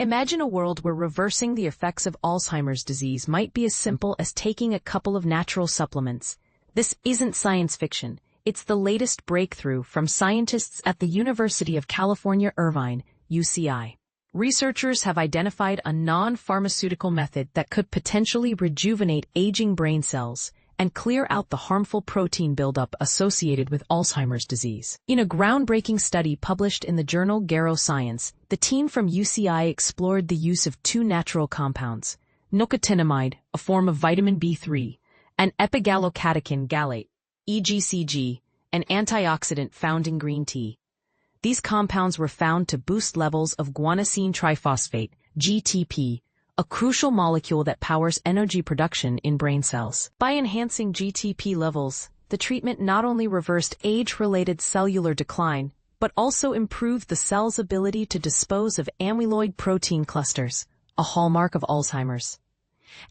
Imagine a world where reversing the effects of Alzheimer's disease might be as simple as taking a couple of natural supplements. This isn't science fiction. It's the latest breakthrough from scientists at the University of California, Irvine, UCI. Researchers have identified a non-pharmaceutical method that could potentially rejuvenate aging brain cells and clear out the harmful protein buildup associated with Alzheimer's disease. In a groundbreaking study published in the journal Neuroscience, the team from UCI explored the use of two natural compounds, nicotinamide, a form of vitamin B3, and epigallocatechin gallate, EGCG, an antioxidant found in green tea. These compounds were found to boost levels of guanosine triphosphate, GTP, a crucial molecule that powers energy production in brain cells. By enhancing GTP levels, the treatment not only reversed age-related cellular decline, but also improved the cell's ability to dispose of amyloid protein clusters, a hallmark of Alzheimer's.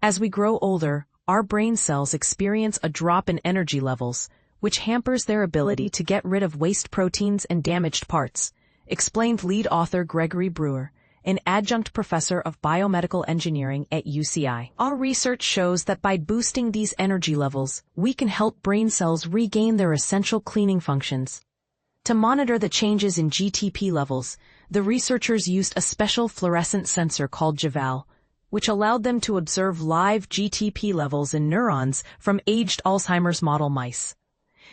As we grow older, our brain cells experience a drop in energy levels, which hampers their ability to get rid of waste proteins and damaged parts, explained lead author Gregory Brewer, an adjunct professor of biomedical engineering at UCI. Our research shows that by boosting these energy levels, we can help brain cells regain their essential cleaning functions. To monitor the changes in GTP levels, the researchers used a special fluorescent sensor called JAVAL, which allowed them to observe live GTP levels in neurons from aged Alzheimer's model mice.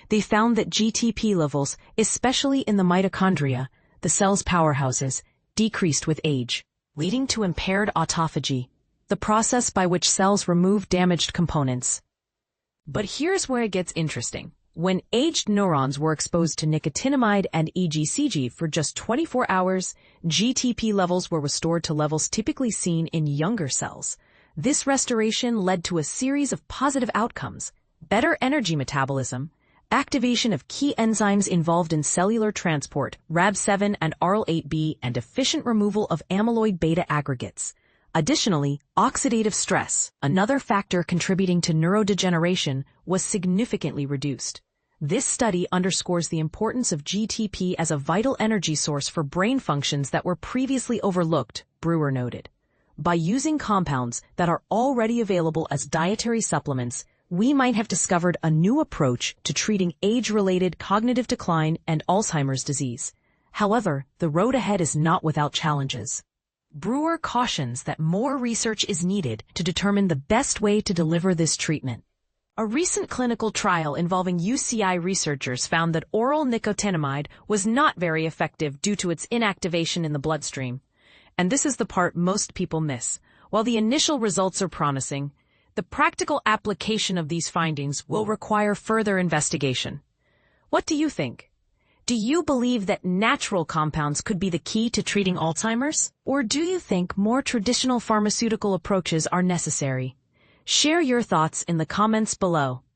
They found that GTP levels, especially in the mitochondria, the cell's powerhouses, decreased with age, leading to impaired autophagy, the process by which cells remove damaged components. But here's where it gets interesting. When aged neurons were exposed to nicotinamide and EGCG for just 24 hours, GTP levels were restored to levels typically seen in younger cells. This restoration led to a series of positive outcomes: better energy metabolism, activation of key enzymes involved in cellular transport, Rab7 and ARL8B, and efficient removal of amyloid beta aggregates. Additionally, oxidative stress, another factor contributing to neurodegeneration, was significantly reduced. This study underscores the importance of GTP as a vital energy source for brain functions that were previously overlooked, Brewer noted. By using compounds that are already available as dietary supplements, we might have discovered a new approach to treating age-related cognitive decline and Alzheimer's disease. However, the road ahead is not without challenges. Brewer cautions that more research is needed to determine the best way to deliver this treatment. A recent clinical trial involving UCI researchers found that oral nicotinamide was not very effective due to its inactivation in the bloodstream. And this is the part most people miss. While the initial results are promising, the practical application of these findings will require further investigation. What do you think? Do you believe that natural compounds could be the key to treating Alzheimer's? Or do you think more traditional pharmaceutical approaches are necessary? Share your thoughts in the comments below.